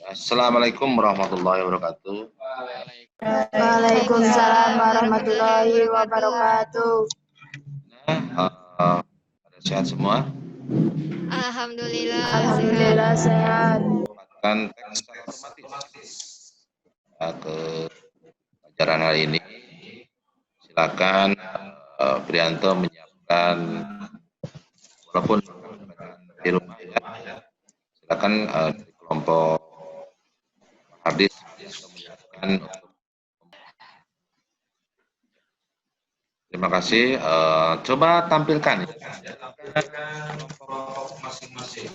Assalamualaikum warahmatullahi wabarakatuh. Waalaikumsalam warahmatullahi wabarakatuh. Nah, pada sehat semua? Alhamdulillah. Alhamdulillah sehat. Dapatkan teks secara otomatis ke pelajaran hari ini. Silakan Prianto menyiapkan, walaupun di rumah ya. Silakan dari kelompok hadis menyiapkan untuk. Terima kasih. Coba tampilkan kelompok masing-masing.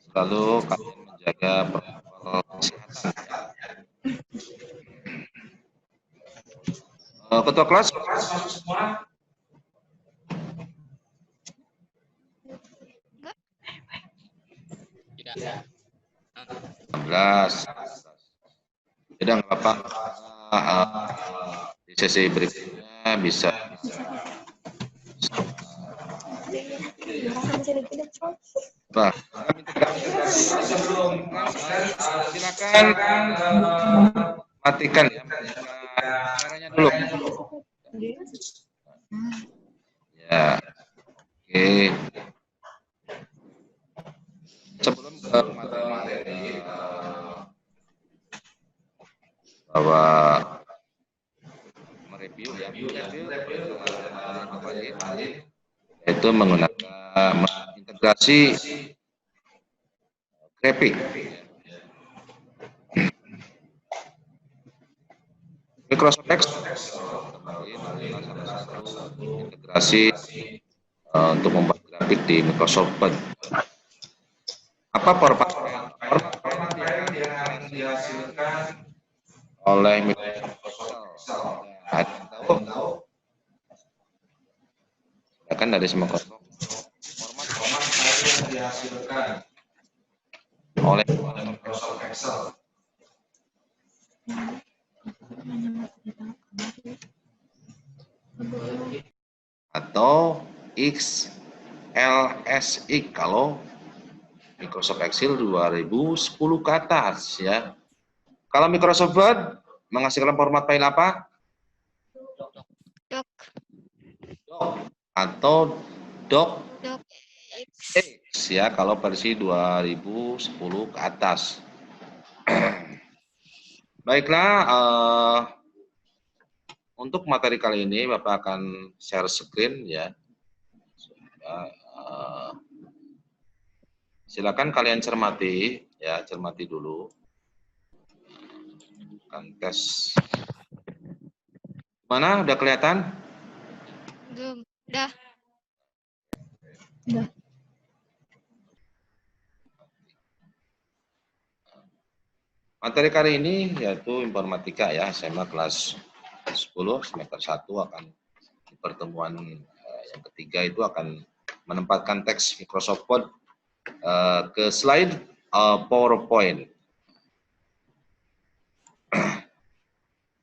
Selalu kalian menjaga protokol kesehatan. Ketua kelas semua. Tidak. 16. Jadi nggak apa-apa. Di sesi berikutnya bisa. Nah, silakan matikan ya kameranya dulu. Ya, oke. Sebelum ke materi bahwa mereview ya, itu menggunakan integrasi grafik. Microsoft Excel integrasi untuk membuat grafik di Microsoft Word. Apa format yang dihasilkan oleh Microsoft Excel? Ada tahu? Kan dari semua format yang dihasilkan oleh Microsoft Excel. Atau XLSX kalau Microsoft Excel 2010 ke atas ya. Kalau Microsoft Word menghasilkan format file apa? Doc atau X ya kalau versi 2010 ke atas. Baiklah, untuk materi kali ini Bapak akan share screen ya. Silakan kalian cermati ya, cermati dulu. Akan tes. Mana udah kelihatan? belum. Dah. Materi kali ini yaitu informatika ya, SMA kelas 10 semester 1 akan di pertemuan yang ketiga itu akan menempatkan teks Microsoft Word ke slide PowerPoint.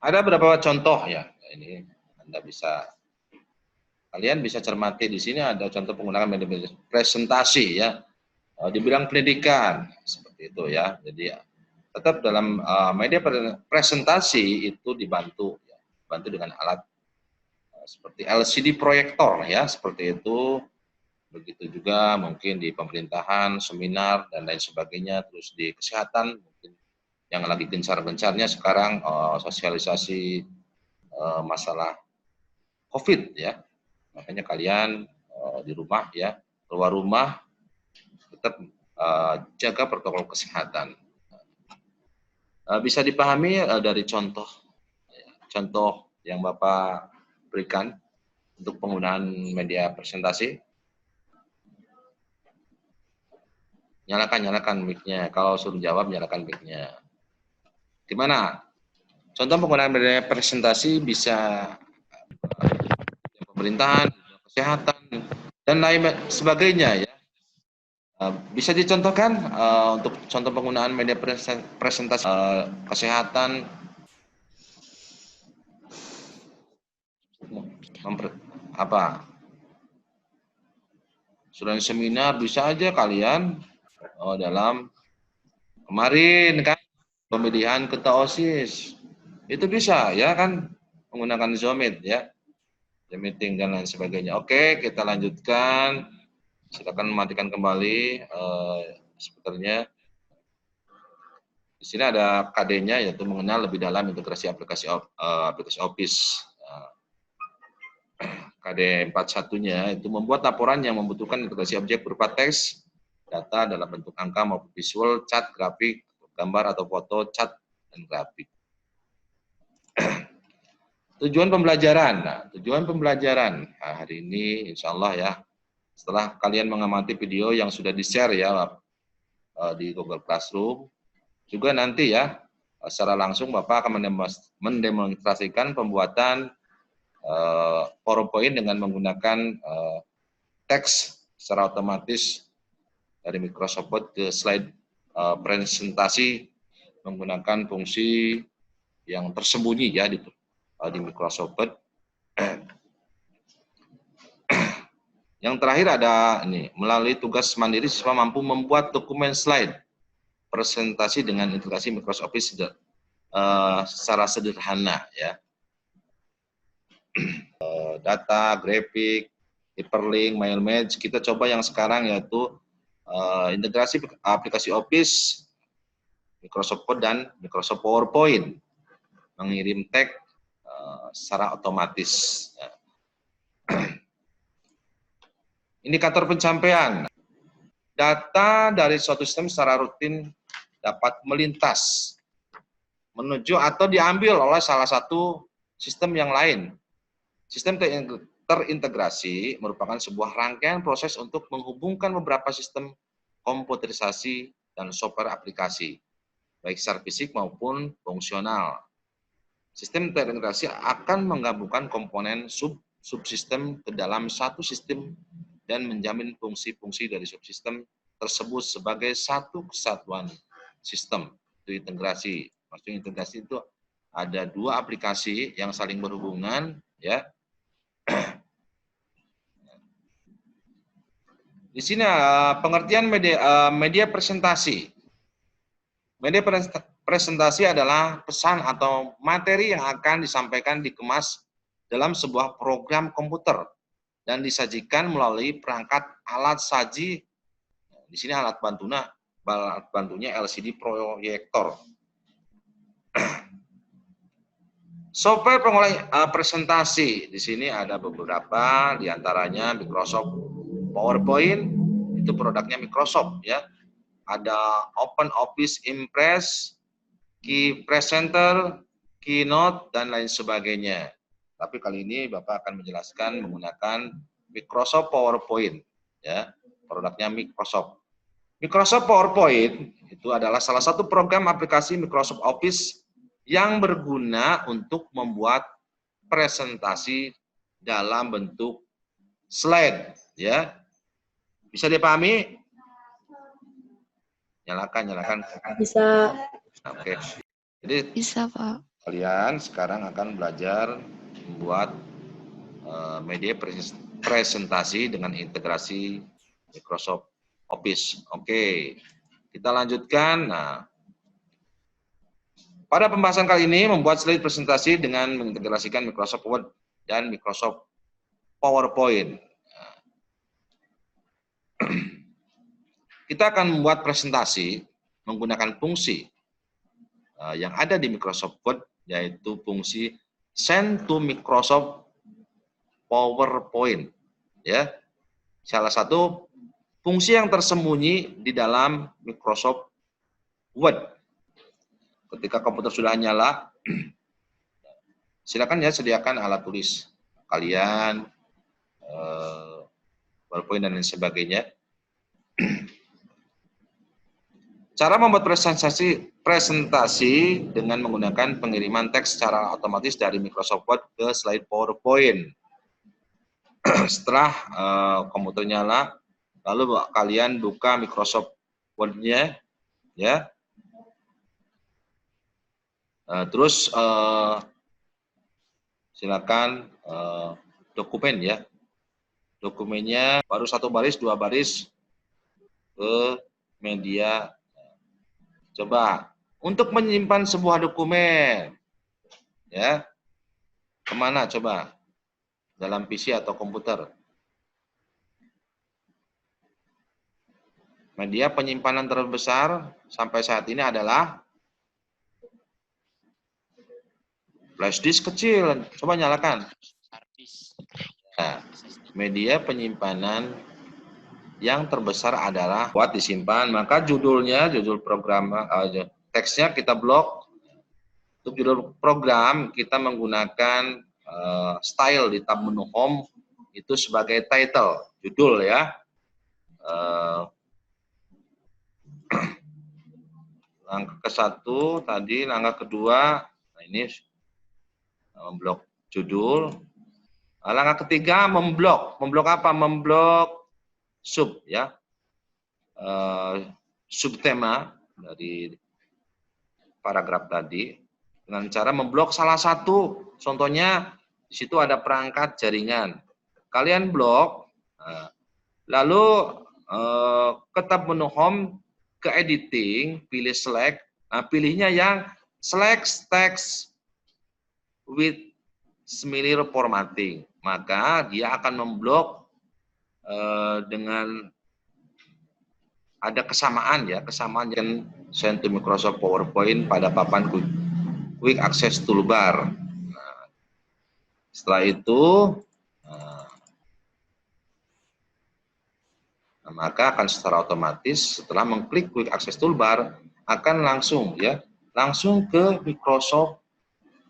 Ada beberapa contoh ya, ini kalian bisa cermati di sini ada contoh penggunaan media presentasi ya, di bidang pendidikan seperti itu ya. Jadi tetap dalam media presentasi itu dibantu dengan alat seperti LCD proyektor ya, seperti itu. Begitu juga mungkin di pemerintahan, seminar dan lain sebagainya. Terus di kesehatan mungkin yang lagi gencar-gencarnya sekarang sosialisasi masalah COVID ya. Makanya kalian di rumah ya, keluar rumah tetap jaga protokol kesehatan. Bisa dipahami dari contoh yang Bapak berikan untuk penggunaan media presentasi. Nyalakan mic-nya. Kalau suruh jawab, nyalakan mic-nya. Gimana? Contoh penggunaan media presentasi bisa pemerintahan, kesehatan, dan lain sebagainya ya. Bisa dicontohkan untuk contoh penggunaan media presentasi kesehatan, apa? Sudah seminar bisa aja kalian dalam kemarin kan pemilihan ketua OSIS. Itu bisa ya kan menggunakan Zoom Meet ya. Zoom meeting dan lain sebagainya. Oke, kita lanjutkan. Silakan matikan kembali speakernya. Di sini ada KD-nya yaitu mengenal lebih dalam integrasi aplikasi Office. KD 41-nya itu membuat laporan yang membutuhkan integrasi objek berupa teks, data dalam bentuk angka maupun visual, cat, grafik, gambar atau foto, cat, dan grafik. Tujuan pembelajaran. Nah, tujuan pembelajaran hari ini insya Allah ya, setelah kalian mengamati video yang sudah di-share ya di Google Classroom, juga nanti ya secara langsung Bapak akan mendemonstrasikan pembuatan PowerPoint dengan menggunakan teks secara otomatis dari Microsoft Word ke slide presentasi menggunakan fungsi yang tersembunyi ya di Microsoft Word. Yang terakhir ada ini, melalui tugas mandiri siswa mampu membuat dokumen slide presentasi dengan integrasi Microsoft Office secara sederhana ya. Data, grafik, hyperlink, mail match, kita coba yang sekarang yaitu integrasi aplikasi Office, Microsoft Word dan Microsoft PowerPoint, mengirim teks secara otomatis. Indikator pencapaian. Data dari suatu sistem secara rutin dapat melintas, menuju atau diambil oleh salah satu sistem yang lain. Sistem terintegrasi merupakan sebuah rangkaian proses untuk menghubungkan beberapa sistem komputerisasi dan software aplikasi, baik secara fisik maupun fungsional. Sistem terintegrasi akan menggabungkan komponen subsistem ke dalam satu sistem dan menjamin fungsi-fungsi dari subsistem tersebut sebagai satu kesatuan sistem. Itu integrasi. Maksudnya integrasi itu ada dua aplikasi yang saling berhubungan, ya. Di sini pengertian media presentasi. Media presentasi adalah pesan atau materi yang akan disampaikan dikemas dalam sebuah program komputer dan disajikan melalui perangkat alat saji. Di sini alat bantunya LCD proyektor. Software pengolah presentasi di sini ada beberapa, diantaranya Microsoft PowerPoint, itu produknya Microsoft ya. Ada Open Office Impress, Key Presenter, Keynote dan lain sebagainya. Tapi kali ini Bapak akan menjelaskan menggunakan Microsoft PowerPoint ya, produknya Microsoft. Microsoft PowerPoint itu adalah salah satu program aplikasi Microsoft Office yang berguna untuk membuat presentasi dalam bentuk slide ya. Bisa dipahami? Nyalakan. Bisa. Oke. Jadi Bisa, Pak. kalian sekarang akan belajar membuat media presentasi dengan integrasi Microsoft Office. Oke. Kita lanjutkan. Nah, pada pembahasan kali ini membuat slide presentasi dengan mengintegrasikan Microsoft Word dan Microsoft PowerPoint. Kita akan membuat presentasi menggunakan fungsi yang ada di Microsoft Word, yaitu fungsi Send to Microsoft PowerPoint. Ya, salah satu fungsi yang tersembunyi di dalam Microsoft Word. Ketika komputer sudah nyala, silakan ya sediakan alat tulis kalian, PowerPoint dan lain sebagainya. Cara membuat presentasi dengan menggunakan pengiriman teks secara otomatis dari Microsoft Word ke slide PowerPoint. Setelah komputer nyala, lalu kalian buka Microsoft Word-nya, ya. Terus silakan dokumen ya, dokumennya baru 1 baris, 2 baris ke media. Coba untuk menyimpan sebuah dokumen, ya, kemana coba? Dalam PC atau komputer? Media penyimpanan terbesar sampai saat ini adalah flash disk kecil. Coba nyalakan. Nah, media penyimpanan yang terbesar adalah buat disimpan. Maka judulnya, judul program, teksnya kita blok. Untuk judul program kita menggunakan style di tab menu home itu sebagai title, judul ya. Langkah ke-1 tadi, langkah kedua, nah ini memblok judul. Langkah ketiga memblok. Memblok apa? Memblok sub ya. Subtema dari paragraf tadi dengan cara memblok salah satu. Contohnya di situ ada perangkat jaringan. Kalian blok, lalu ke tab menu home, ke editing, pilih select. Nah, pilihnya yang select text with similar formatting. Maka dia akan memblok dengan ada kesamaan ya, kesamaan yang send to Microsoft PowerPoint pada papan Quick Access Toolbar. Nah, setelah itu, maka akan secara otomatis setelah mengklik Quick Access Toolbar akan langsung ya, langsung ke Microsoft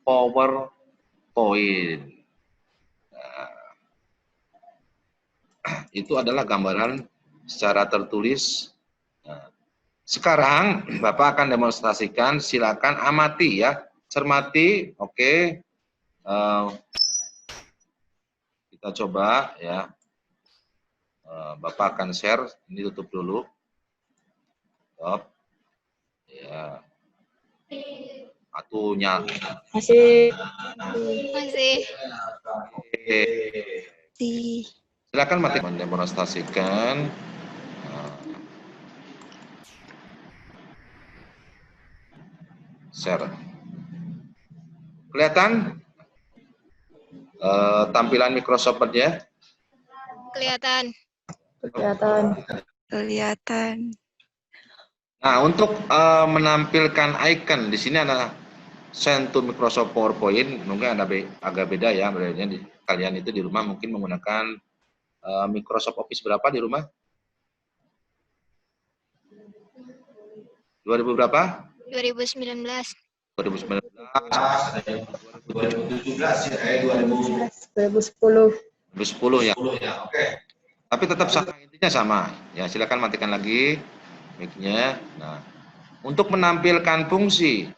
PowerPoint. Itu adalah gambaran secara tertulis. Nah, sekarang Bapak akan demonstrasikan, silakan amati ya, cermati. Oke. Kita coba ya. Bapak akan share, ini tutup dulu. Stop. Ya. Atunya. Masih. Masih. Oke. Silakan mati mendemonstrasikan. Share. Kelihatan tampilan Microsoft Word-nya? Kelihatan. Kelihatan. Nah, untuk menampilkan icon di sini adalah send to Microsoft PowerPoint. Mungkin ada agak beda ya, bedanya kalian itu di rumah mungkin menggunakan Microsoft Office berapa di rumah? 2000 berapa? 2019. 2019, 2010. 2010 ya. Oke. Tapi tetap sama, intinya sama. Ya, silakan matikan lagi mic-nya. Nah, untuk menampilkan fungsi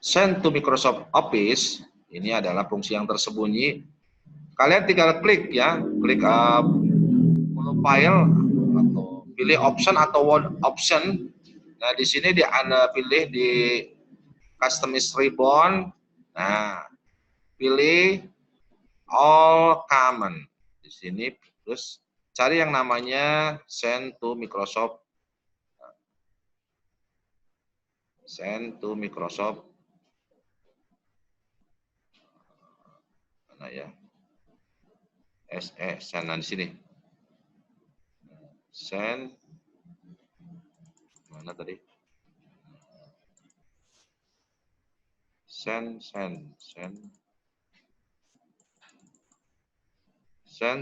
send to Microsoft Office, ini adalah fungsi yang tersembunyi. Kalian tinggal klik ya, klik menu file atau pilih option atau word option. Nah, di sini Anda pilih di customize ribbon. Nah, pilih all common. Di sini terus cari yang namanya send to Microsoft. Send to Microsoft. Mana ya? Send di sini. Send mana tadi? Send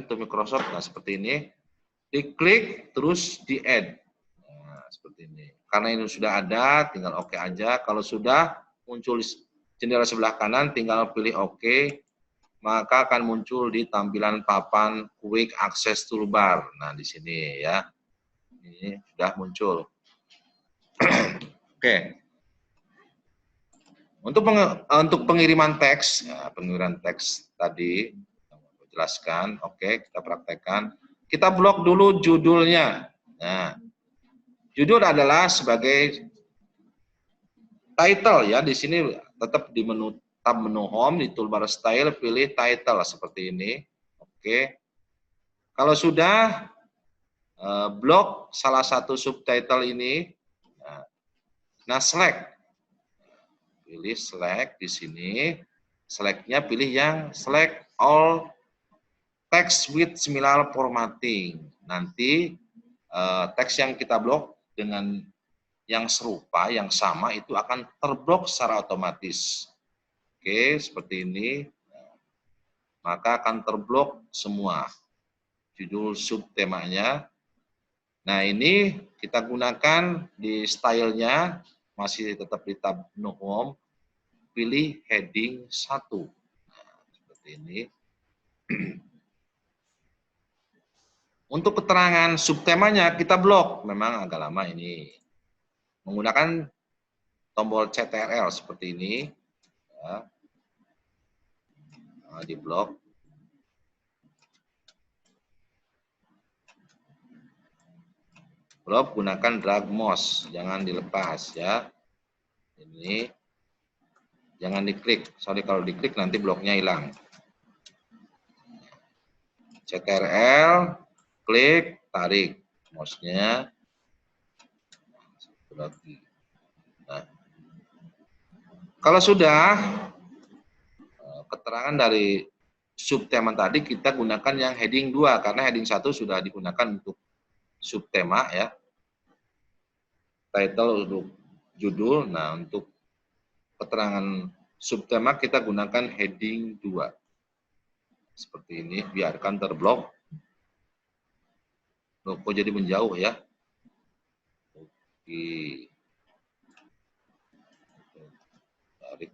to Microsoft. Nah, seperti ini. Diklik terus di add. Nah, seperti ini. Karena ini sudah ada, tinggal oke aja. Kalau sudah muncul jendela sebelah kanan, tinggal pilih oke. Maka akan muncul di tampilan papan Quick Access Toolbar. Nah, di sini ya. Ini sudah muncul. Oke. Untuk pengiriman teks, ya, pengiriman teks tadi yang saya jelaskan. Oke, kita praktekkan. Kita blok dulu judulnya. Nah, judul adalah sebagai title ya. Di sini tetap di menu tab menu home di toolbar style pilih title seperti ini. Oke. Kalau sudah blok salah satu subtitle ini, nah select. Pilih select di sini. Select-nya pilih yang select all text with similar formatting. Nanti teks yang kita blok dengan yang serupa, yang sama itu akan terblok secara otomatis. Oke, seperti ini. Maka akan terblok semua judul subtemanya. Nah, ini kita gunakan di stylenya, masih tetap di tab no home, pilih heading 1. Nah, seperti ini. Untuk keterangan subtemanya kita blok, memang agak lama ini. Menggunakan tombol CTRL seperti ini. Ya. Nah, di blok. Blok gunakan drag mouse, jangan dilepas ya. Ini jangan diklik. Sorry kalau diklik nanti bloknya hilang. CTRL, klik, tarik mouse-nya. Nah, kalau sudah keterangan dari subtema tadi kita gunakan yang heading 2 karena heading 1 sudah digunakan untuk subtema ya. Title untuk judul. Nah, untuk keterangan subtema kita gunakan heading 2. Seperti ini, biarkan terblok. Loh, kok jadi menjauh ya? Oke. Tarik.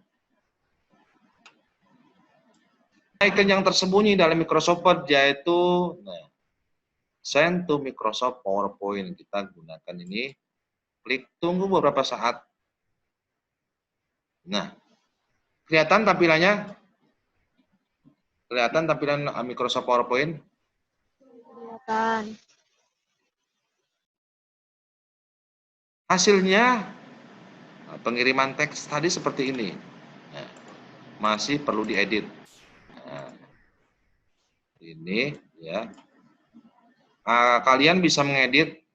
Icon yang tersembunyi dalam Microsoft Word yaitu send to Microsoft PowerPoint. Kita gunakan ini. Klik, tunggu beberapa saat. Nah, kelihatan tampilannya? Kelihatan tampilan Microsoft PowerPoint? Kelihatan. Hasilnya pengiriman teks tadi seperti ini. Nah, masih perlu diedit. Nah, ini ya. Kalian bisa mengedit.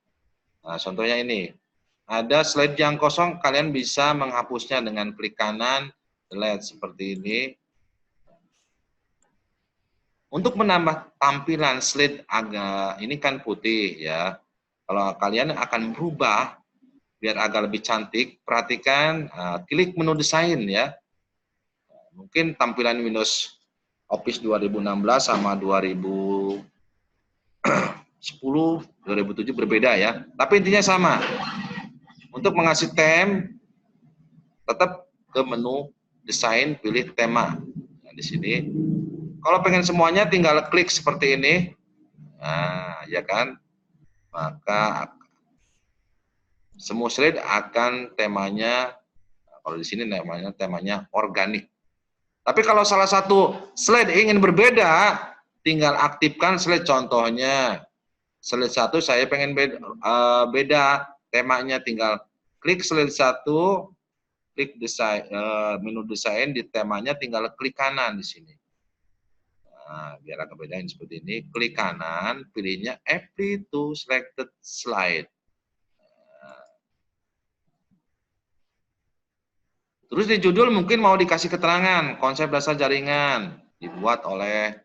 Nah, contohnya ini. Ada slide yang kosong, kalian bisa menghapusnya dengan klik kanan, delete seperti ini. Untuk menambah tampilan slide agak ini kan putih ya. Kalau kalian akan berubah biar agak lebih cantik, perhatikan klik menu desain ya. Mungkin tampilan Windows Office 2016 sama 2010, 2007 berbeda ya. Tapi intinya sama. Untuk mengasih theme tetap ke menu desain, pilih tema. Nah, di sini kalau pengen semuanya tinggal klik seperti ini. Nah, ya kan? Maka semua slide akan temanya, kalau di sini temanya organik. Tapi kalau salah satu slide ingin berbeda, tinggal aktifkan slide. Contohnya, slide 1 saya pengen beda temanya, tinggal klik slide 1, klik desain, menu desain di temanya, tinggal klik kanan di sini. Nah, biar agak bedain seperti ini, klik kanan, pilihnya apply to selected slide. Nah. Terus di judul mungkin mau dikasih keterangan, konsep dasar jaringan dibuat oleh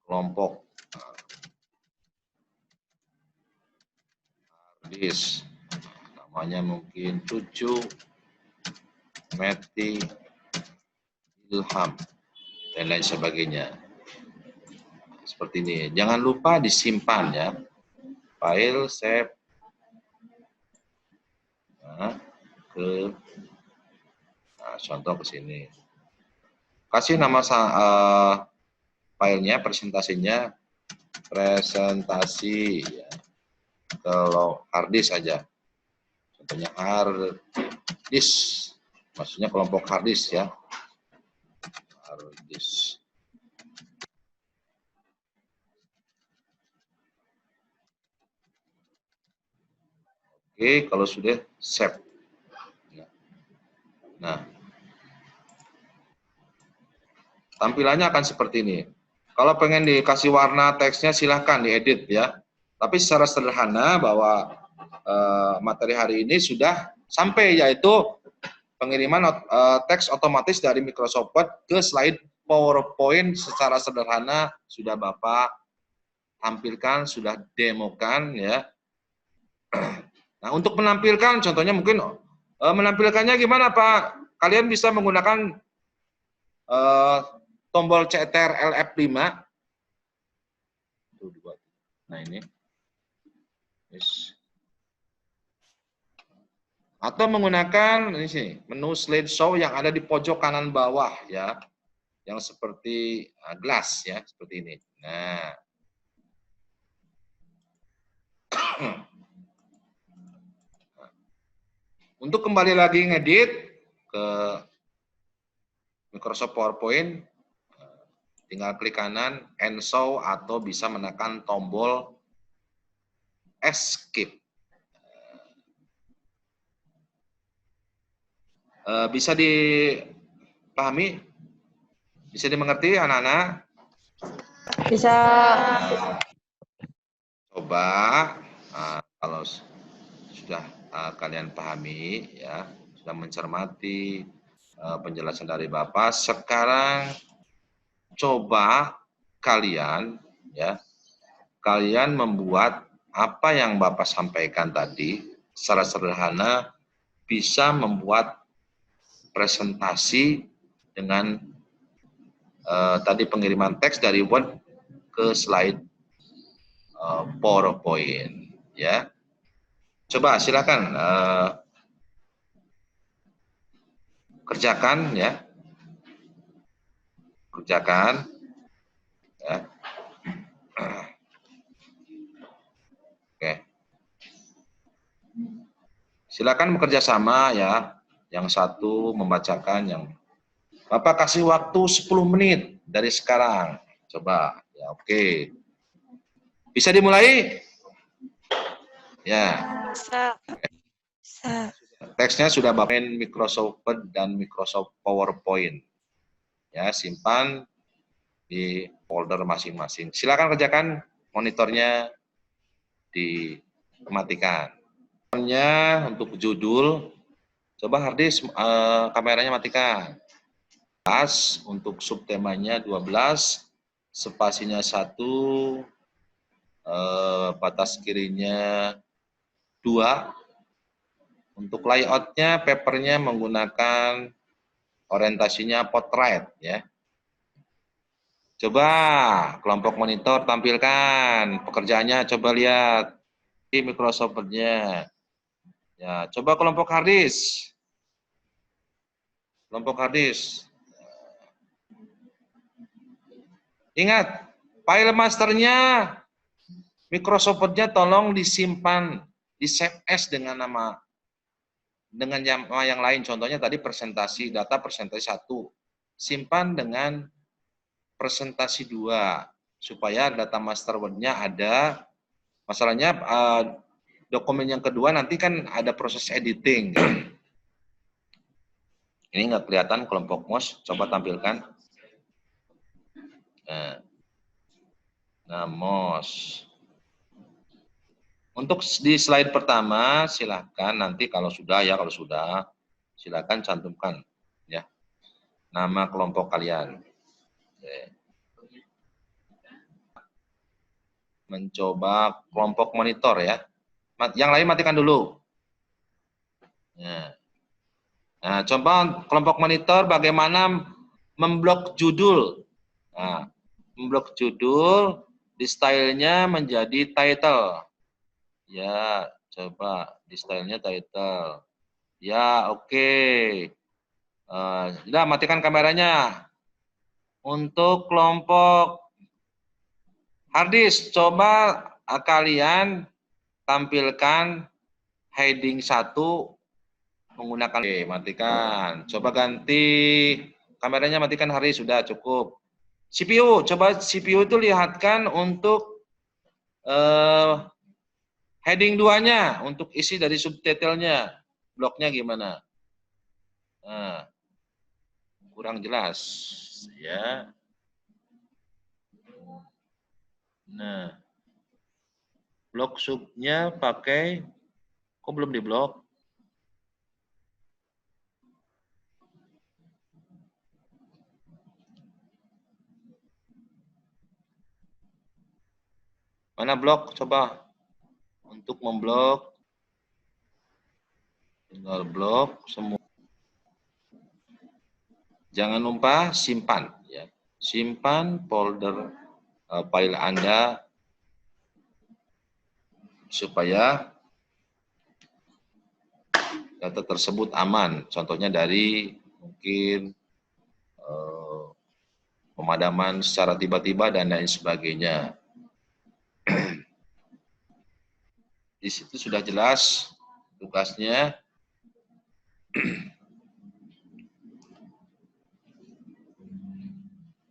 kelompok harddisk. Namanya mungkin Cucu, Meti, Ilham, dan lain sebagainya. Seperti ini. Jangan lupa disimpan ya. File, save. Nah, contoh ke sini. Kasih nama filenya, presentasinya, presentasi ya. Kalau harddisk saja. Contohnya harddisk. Maksudnya kelompok harddisk ya. Harddisk. Oke, kalau sudah save. Nah, tampilannya akan seperti ini. Kalau pengen dikasih warna teksnya silahkan diedit ya. Tapi secara sederhana bahwa materi hari ini sudah sampai, yaitu pengiriman teks otomatis dari Microsoft Word ke slide PowerPoint secara sederhana sudah Bapak tampilkan, sudah demokan ya. Nah, untuk menampilkan contohnya mungkin menampilkannya gimana Pak? Kalian bisa menggunakan tombol CTRL F5. Nah ini. Yes. Atau menggunakan ini sih, menu slideshow yang ada di pojok kanan bawah ya. Yang seperti glass ya, seperti ini. Nah. Untuk kembali lagi ngedit ke Microsoft PowerPoint, tinggal klik kanan, and show, atau bisa menekan tombol escape. Bisa dipahami? Bisa dimengerti anak-anak? Bisa. Coba kalau sudah kalian pahami ya, sudah mencermati penjelasan dari Bapak, sekarang coba kalian ya, kalian membuat apa yang Bapak sampaikan tadi secara sederhana, bisa membuat presentasi dengan tadi pengiriman teks dari Word ke slide PowerPoint ya. Coba silakan kerjakan ya. Kerjakan ya. Oke. Silakan bekerja sama ya. Yang satu membacakan, yang Bapak kasih waktu 10 menit dari sekarang. Coba ya, oke. Bisa dimulai? Ya. Bisa. Teksnya sudah Bapak main Microsoft Word dan Microsoft PowerPoint. Ya, simpan di folder masing-masing. Silakan kerjakan, monitornya dimatikan. Untuk judul, coba harddisk kameranya matikan. Untuk subtemanya 12, spasinya 1, batas kirinya 2. Untuk layoutnya, papernya menggunakan orientasinya portrait ya. Coba kelompok monitor tampilkan pekerjaannya, coba lihat di Microsoft Word-nya. Ya, coba kelompok harddisk. Kelompok harddisk. Ingat, file masternya Microsoft Word-nya tolong disimpan di save as dengan nama yang lain. Contohnya tadi presentasi, data presentasi 1. Simpan dengan presentasi 2 supaya data master Word-nya ada. Masalahnya dokumen yang kedua nanti kan ada proses editing. Ini nggak kelihatan kelompok mouse, coba tampilkan. Nah, mouse. Untuk di slide pertama, silahkan nanti kalau sudah silahkan cantumkan ya nama kelompok kalian. Mencoba kelompok monitor ya. Yang lain matikan dulu. Nah, coba kelompok monitor bagaimana memblok judul. Nah, memblok judul di stylenya menjadi title. Ya, coba di stylenya title. Ya, oke. Sudah, matikan kameranya. Untuk kelompok harddisk, coba kalian tampilkan heading 1 menggunakan matikan. Coba ganti kameranya, matikan harddisk, sudah cukup. CPU, coba CPU itu lihatkan untuk heading 2-nya, untuk isi dari subtitlenya, bloknya gimana. Nah, kurang jelas ya. Nah, blok subnya pakai, kok belum diblok? Mana blok? Coba untuk memblok, tinggal blok semua. Jangan lupa simpan ya. Simpan folder file Anda supaya data tersebut aman. Contohnya dari mungkin pemadaman secara tiba-tiba dan lain sebagainya. Di situ sudah jelas tugasnya.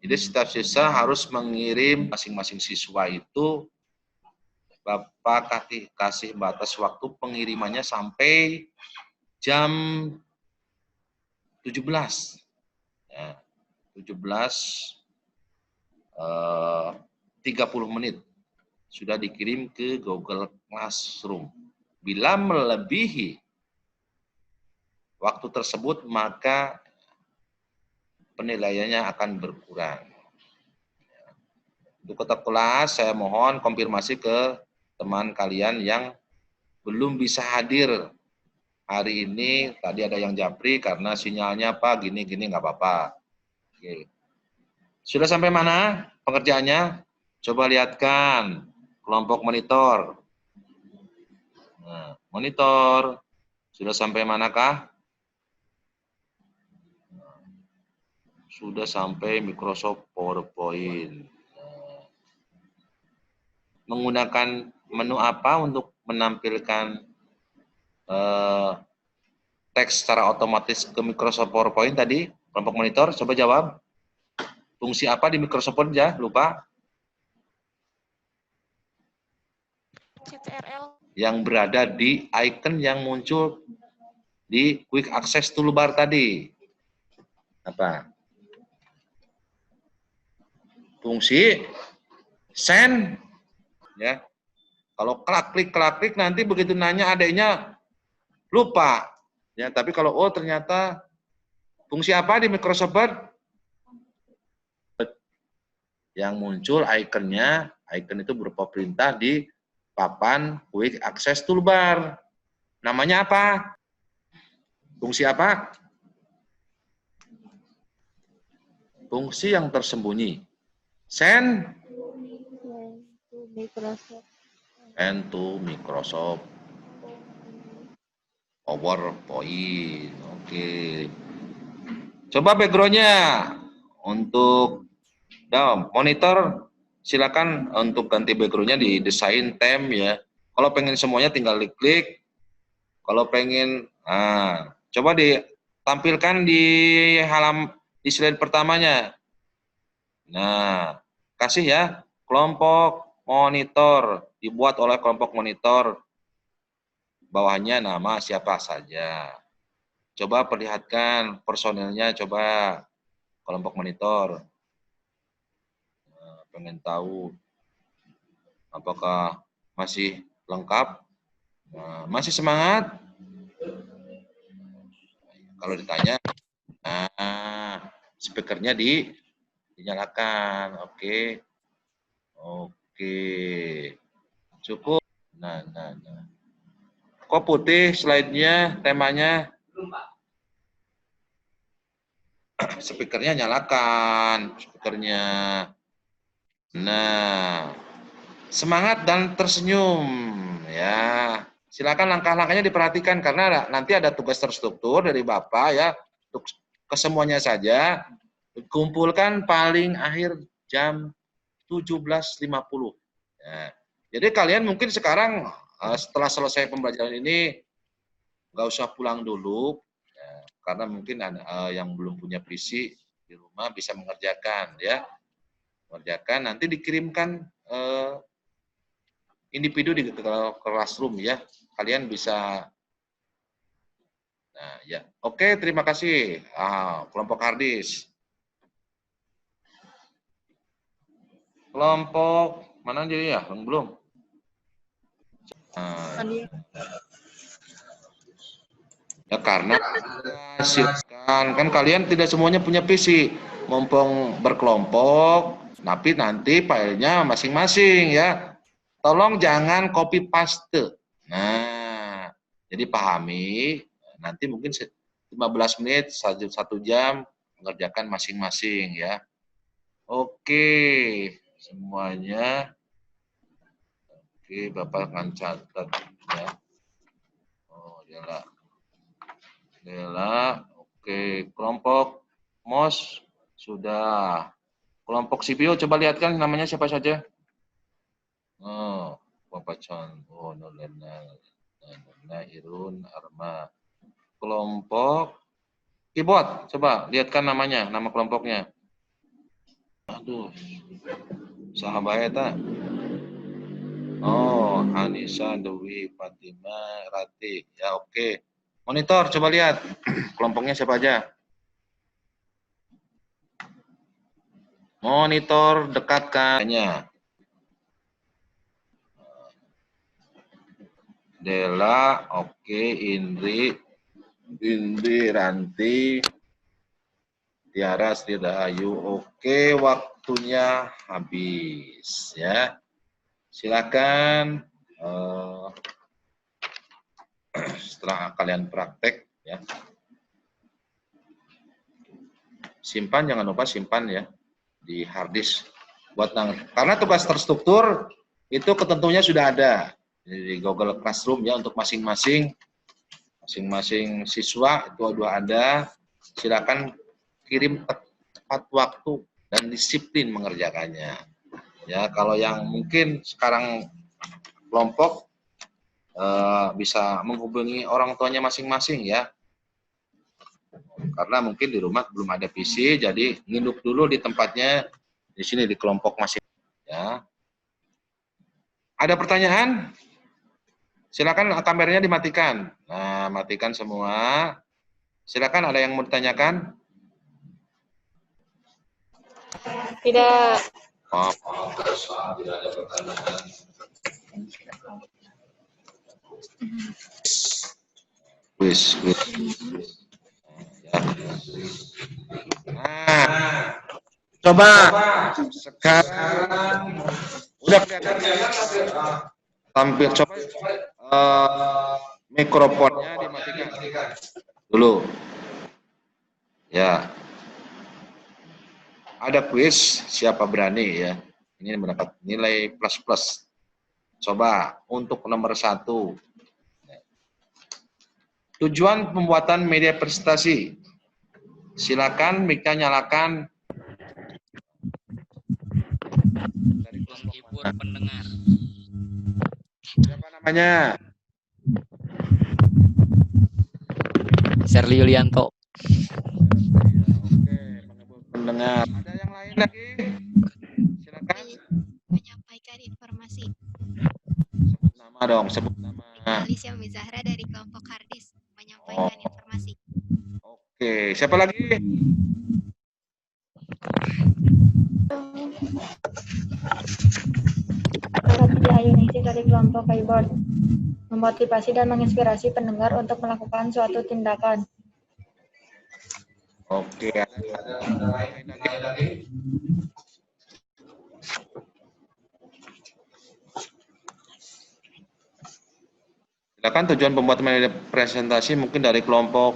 Jadi setiap siswa harus mengirim masing-masing siswa itu, Bapak kasih batas waktu pengirimannya sampai jam 17. Ya, 17.30 menit sudah dikirim ke Google Classroom. Bila melebihi waktu tersebut, maka penilaiannya akan berkurang. Untuk tetap kelas, saya mohon konfirmasi ke teman kalian yang belum bisa hadir hari ini. Tadi ada yang japri karena sinyalnya apa, gini-gini nggak apa-apa. Oke. Sudah sampai mana pengerjaannya? Coba lihatkan kelompok monitor. Nah, monitor sudah sampai manakah? Sudah sampai Microsoft PowerPoint. Menggunakan menu apa untuk menampilkan teks secara otomatis ke Microsoft PowerPoint tadi? Kelompok monitor, coba jawab. Fungsi apa di Microsoft Word ya? Lupa. CTRL. Yang berada di icon yang muncul di Quick Access Toolbar tadi. Apa? Fungsi send. Ya. Kalau klik nanti begitu nanya adanya lupa. Ya, tapi kalau ternyata fungsi apa di Microsoft Word? Yang muncul ikonnya, icon itu berupa perintah di papan Quick Access Toolbar. Namanya apa? Fungsi apa? Fungsi yang tersembunyi. Send to Microsoft PowerPoint. Oke. Coba background-nya untuk monitor, silakan untuk ganti background-nya di desain tem ya. Kalau pengen semuanya tinggal diklik. Kalau pengen, coba ditampilkan di di slide pertamanya. Nah, kasih ya kelompok monitor, dibuat oleh kelompok monitor. Bawahnya nama siapa saja. Coba perlihatkan personilnya, coba kelompok monitor. Pengen tahu apakah masih lengkap, masih semangat? Kalau ditanya, speakernya dinyalakan. Oke. Cukup. Nah. Kok putih slide-nya, temanya? Speakernya nyalakan, speakernya. Nah, semangat dan tersenyum ya. Silakan langkah-langkahnya diperhatikan karena nanti ada tugas terstruktur dari Bapak ya untuk kesemuanya saja. Kumpulkan paling akhir jam 17.50. Ya. Jadi kalian mungkin sekarang setelah selesai pembelajaran ini nggak usah pulang dulu ya, karena mungkin yang belum punya PC di rumah bisa mengerjakan ya. Mengerjakan nanti dikirimkan individu di Classroom ya. Kalian bisa Nah, ya. Oke, terima kasih. Kelompok harddisk. Kelompok mana jadi ya? Belum. Ya karena silakan kan kalian tidak semuanya punya PC. Mumpung berkelompok, tapi nanti filenya masing-masing ya. Tolong jangan copy paste. Nah, jadi pahami. Nanti mungkin 15 menit, 1 jam mengerjakan masing-masing ya. Oke, semuanya. Oke, Bapak akan catat ya. Oh, Dela. Oke, kelompok MOS sudah. Kelompok CPU coba lihat kan namanya siapa saja? Oh, Bapak Chan. Oh, Nolena, Irun, Arma. Kelompok keyboard, coba lihatkan namanya, nama kelompoknya. Aduh, sahabat ya. Oh, Anissa, Dewi, Fatima, Rati. Ya, oke. Monitor, coba lihat. Kelompoknya siapa aja? Monitor, dekatkannya. Dela, oke. Indri, Ranti, Tiara, Sri Rahayu. Oke, waktunya habis. Ya, silakan. Setelah kalian praktek, ya. Simpan, jangan lupa simpan ya di harddisk karena tugas terstruktur itu ketentuannya sudah ada di Google Classroom ya untuk masing-masing siswa itu sudah ada. Silakan kirim tepat waktu dan disiplin mengerjakannya ya. Kalau yang mungkin sekarang kelompok bisa menghubungi orang tuanya masing-masing ya, karena mungkin di rumah belum ada PC, jadi nginep dulu di tempatnya di sini di kelompok masing ya. Ada pertanyaan? Silakan kameranya dimatikan. Nah, matikan semua. Silakan, ada yang mau ditanyakan? Tidak. Oh, tidak ada pertanyaan. Wis. Nah, coba sekarang udah kelihatan tampil, coba mikrofonnya dimatikan dulu ya. Ada kuis siapa berani ya, ini mendapat nilai plus. Coba untuk nomor 1, tujuan pembuatan media presentasi. Silakan mic-nya nyalakan. Menghibur pendengar. Siapa namanya? Sherly Yulianto. Oke, menghibur pendengar. Ada yang lain lagi? Silakan. Menyampaikan informasi. Sebut nama dong, sebut nama. Alicia Mizahra dari kelompok harddisk menyampaikan informasi. Oke, siapa lagi? Ayunisi dari kelompok keyboard memotivasi dan menginspirasi pendengar untuk melakukan suatu tindakan. Oke, ada lain lagi? Silakan tujuan pembuatan media presentasi mungkin dari kelompok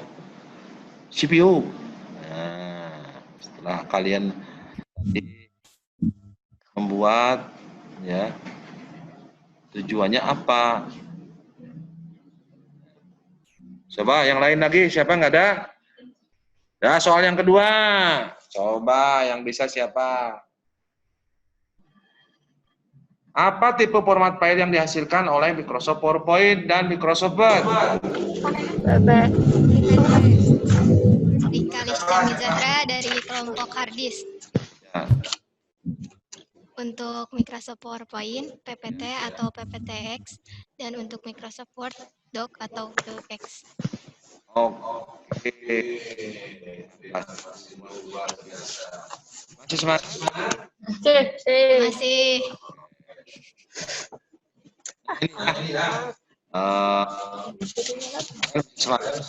CPU. Nah, setelah kalian membuat ya, tujuannya apa? Coba yang lain lagi, siapa nggak ada? Ya, soal yang kedua. Coba yang bisa siapa? Apa tipe format file yang dihasilkan oleh Microsoft PowerPoint dan Microsoft Word? Rika Alicia Mizahra dari kelompok harddisk. Ya. Untuk Microsoft PowerPoint, PPT atau PPTX, dan untuk Microsoft Word, Doc atau DocX. Oke. Masih semangat? Sip, sip. Masih. Ini ya. Semangat.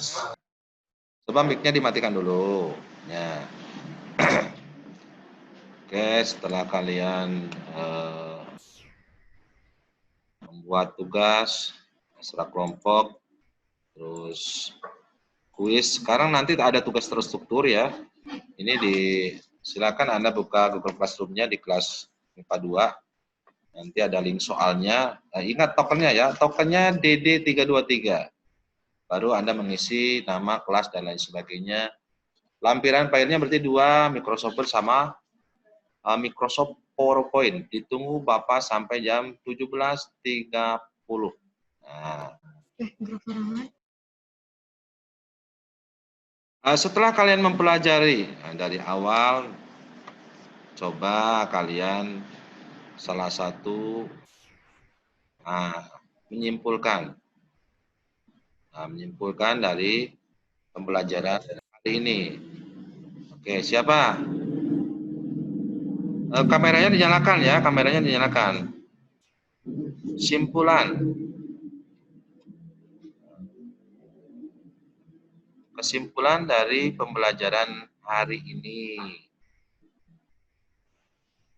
Coba mic-nya dimatikan dulu. Ya. Oke, setelah kalian membuat tugas, setelah kelompok, terus kuis. Sekarang nanti ada tugas terstruktur ya. Ini silakan Anda buka Google Classroom-nya di kelas IPA 2. Nanti ada link soalnya. Ingat tokennya ya, tokennya DD323. Baru Anda mengisi nama, kelas, dan lain sebagainya. Lampiran filenya berarti 2, Microsoft Word sama Microsoft PowerPoint. Ditunggu Bapak sampai jam 17.30. Nah. Setelah kalian mempelajari dari awal, coba kalian salah satu menyimpulkan dari pembelajaran hari ini. Oke, siapa? Kameranya dinyalakan ya, kameranya dinyalakan. Kesimpulan dari pembelajaran hari ini.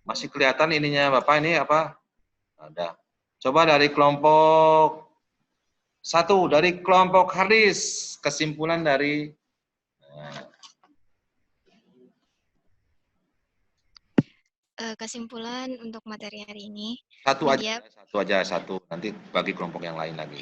Masih kelihatan ininya Bapak, ini apa? Ada. Coba dari kelompok 1, dari kelompok Haris, kesimpulan dari Kesimpulan untuk materi hari ini, satu media aja, nanti bagi kelompok yang lain lagi.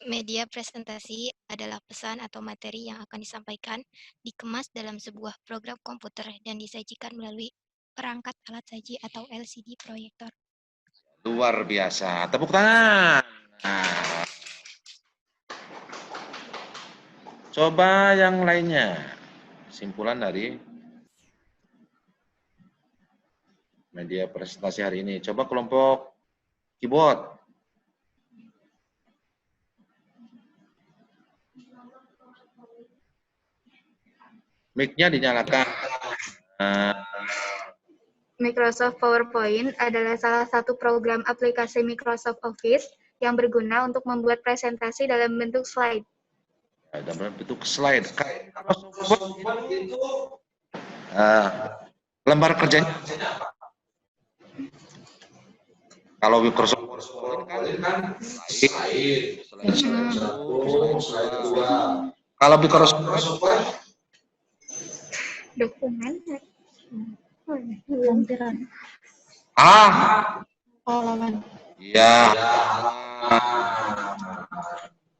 media presentasi adalah pesan atau materi yang akan disampaikan, dikemas dalam sebuah program komputer dan disajikan melalui perangkat alat saji atau LCD proyektor. Luar biasa. Tepuk tangan. Nah. Coba yang lainnya. Kesimpulan dari media presentasi hari ini. Coba kelompok keyboard. Mic-nya dinyalakan. Microsoft PowerPoint adalah salah satu program aplikasi Microsoft Office yang berguna untuk membuat presentasi dalam bentuk slide. Dalam bentuk slide. Lembar kerjanya apa? Kalau Microsoft kan slide. Kalau Microsoft Dokumen. Halaman. Iya.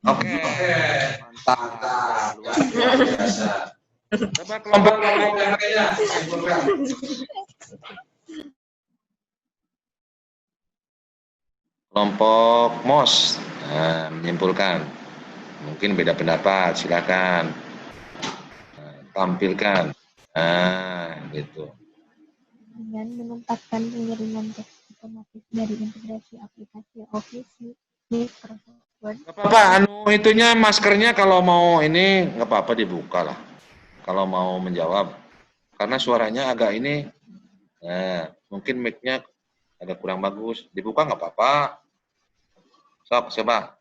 Oke. Mantap. Luar biasa. Coba kelompok lainnya. Kelompok MOS menyimpulkan. Mungkin beda pendapat, silakan. Tampilkan. Gitu. Dengan menempatkan pengiriman teks otomatis dari integrasi aplikasi Office Microsoft Word. Nggak apa-apa, itunya maskernya kalau mau ini nggak apa-apa dibuka lah. Kalau mau menjawab, karena suaranya agak ini, mungkin mic-nya agak kurang bagus. Dibuka nggak apa-apa. Coba.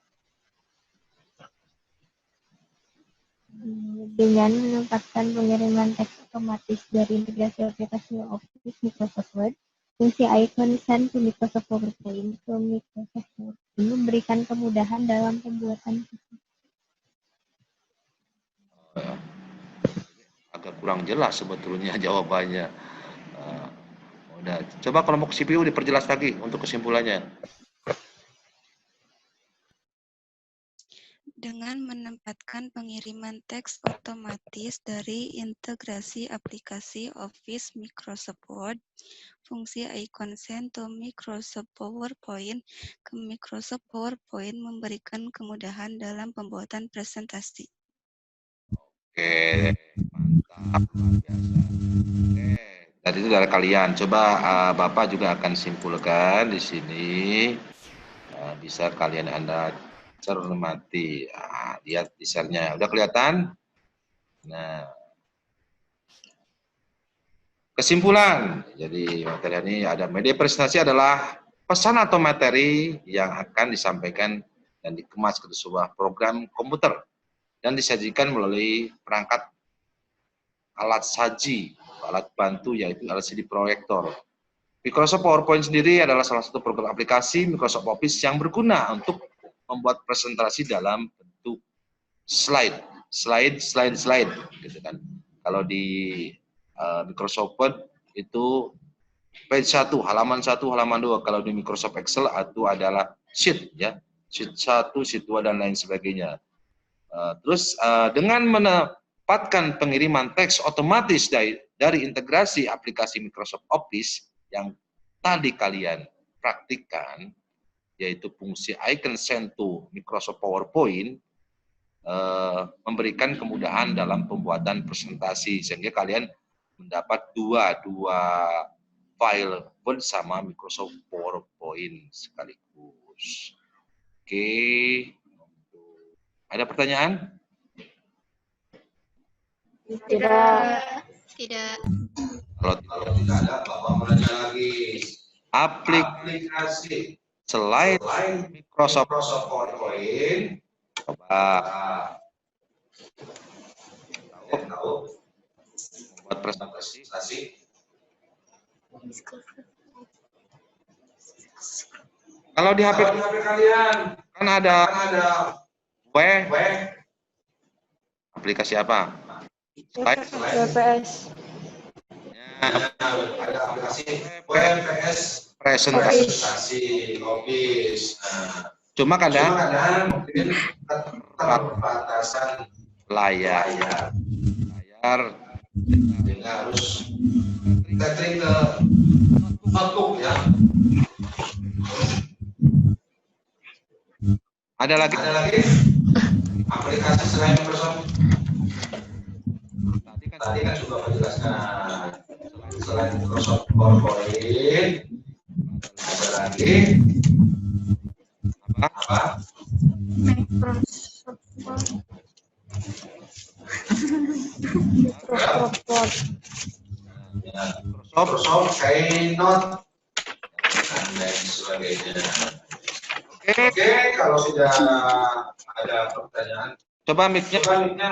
Dengan menempatkan pengiriman teks otomatis dari integrasi aplikasi Office Microsoft Word, fungsi icon send to Microsoft PowerPoint ke Microsoft Word ini memberikan kemudahan dalam pembuatan Agak kurang jelas sebetulnya jawabannya. Udah. Coba kelompok CPU diperjelas lagi untuk kesimpulannya. Dengan menempatkan pengiriman teks otomatis dari integrasi aplikasi Office Microsoft Word, fungsi icon send to Microsoft PowerPoint ke Microsoft PowerPoint memberikan kemudahan dalam pembuatan presentasi. Oke, mantap, luar biasa. Oke, tadi itu dari kalian. Coba Bapak juga akan simpulkan di sini. Bisa kalian Anda cermati. Nah, lihat di share-nya. Udah kelihatan? Nah, kesimpulan. Jadi materi ini ada media presentasi adalah pesan atau materi yang akan disampaikan dan dikemas ke sebuah program komputer dan disajikan melalui perangkat alat saji, alat bantu yaitu LCD proyektor. Microsoft PowerPoint sendiri adalah salah satu program aplikasi Microsoft Office yang berguna untuk membuat presentasi dalam bentuk slide, gitu kan. Kalau di Microsoft Word itu page 1, halaman 1, halaman 2. Kalau di Microsoft Excel itu adalah sheet ya, sheet 1, sheet 2 dan lain sebagainya. Terus dengan menempatkan pengiriman teks otomatis dari integrasi aplikasi Microsoft Office yang tadi kalian praktikkan, yaitu fungsi icon send to Microsoft PowerPoint, memberikan kemudahan dalam pembuatan presentasi sehingga kalian mendapat dua file Word sama Microsoft PowerPoint sekaligus. Oke, ada pertanyaan? Tidak. Kalau tidak ada, Bapak mau nanya lagi. Aplikasi selain Microsoft PowerPoint, coba tahu membuat presentasi. Kalau di HP kalian kan ada web aplikasi apa? WPS. Ada aplikasi WPS presentasi Office. Cuma kadang mungkin keterbatasan layar sehingga harus tethering ke notebook ya. Ada lagi aplikasi selain Microsoft. Tadi kan juga menjelaskan selain Microsoft PowerPoint ada lagi apa? Microsoft Keynote dan lain sebagainya. Oke, kalau sudah ada pertanyaan, coba mic-nya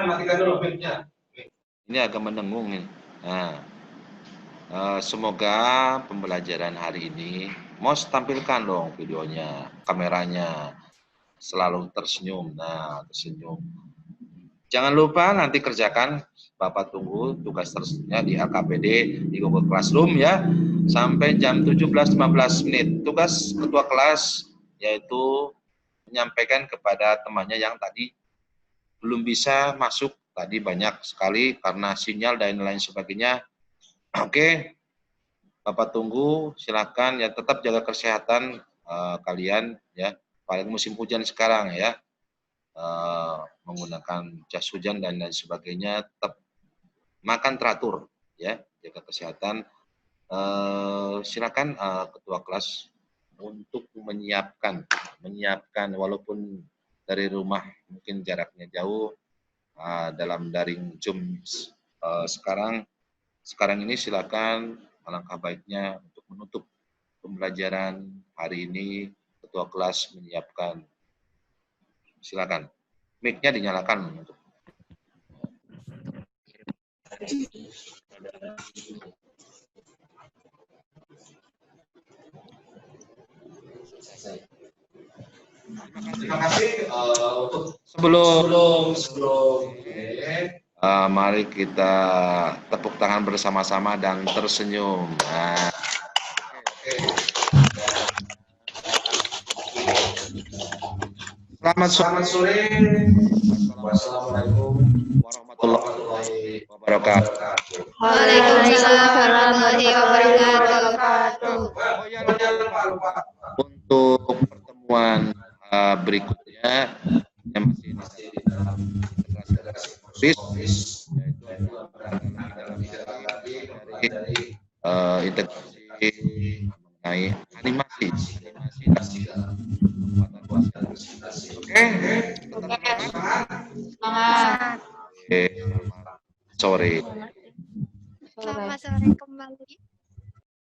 matikan dulu mic-nya. Ini agak mendengung nih. Nah, semoga pembelajaran hari ini, Mos tampilkan dong videonya, kameranya, selalu tersenyum. Nah, tersenyum. Jangan lupa nanti kerjakan, Bapak tunggu tugas terusnya di LKPD, di Google Classroom ya, sampai jam 17.15. Tugas ketua kelas yaitu menyampaikan kepada temannya yang tadi belum bisa masuk, tadi banyak sekali karena sinyal dan lain sebagainya. Oke, Bapak tunggu, silakan ya, tetap jaga kesehatan kalian ya, apalagi musim hujan sekarang ya, menggunakan jas hujan dan lain sebagainya, tetap makan teratur ya, jaga kesehatan. Silakan ketua kelas untuk menyiapkan walaupun dari rumah mungkin jaraknya jauh, dalam daring Zoom sekarang ini, silakan, alangkah baiknya untuk menutup pembelajaran hari ini, ketua kelas menyiapkan. Silakan, mic-nya dinyalakan. Terima kasih untuk sebelum mari kita tepuk tangan bersama-sama dan tersenyum. Nah, Selamat sore. Wassalamualaikum warahmatullahi wabarakatuh. Waalaikumsalam warahmatullahi wabarakatuh. Lupa. Untuk pertemuan berikutnya yang masih di dalam integrasi Office, yaitu dari integrasi mengenai animasi dan pembuatan konten. Oke, Semangat. Oke, selamat sore. Selamat sore kembali.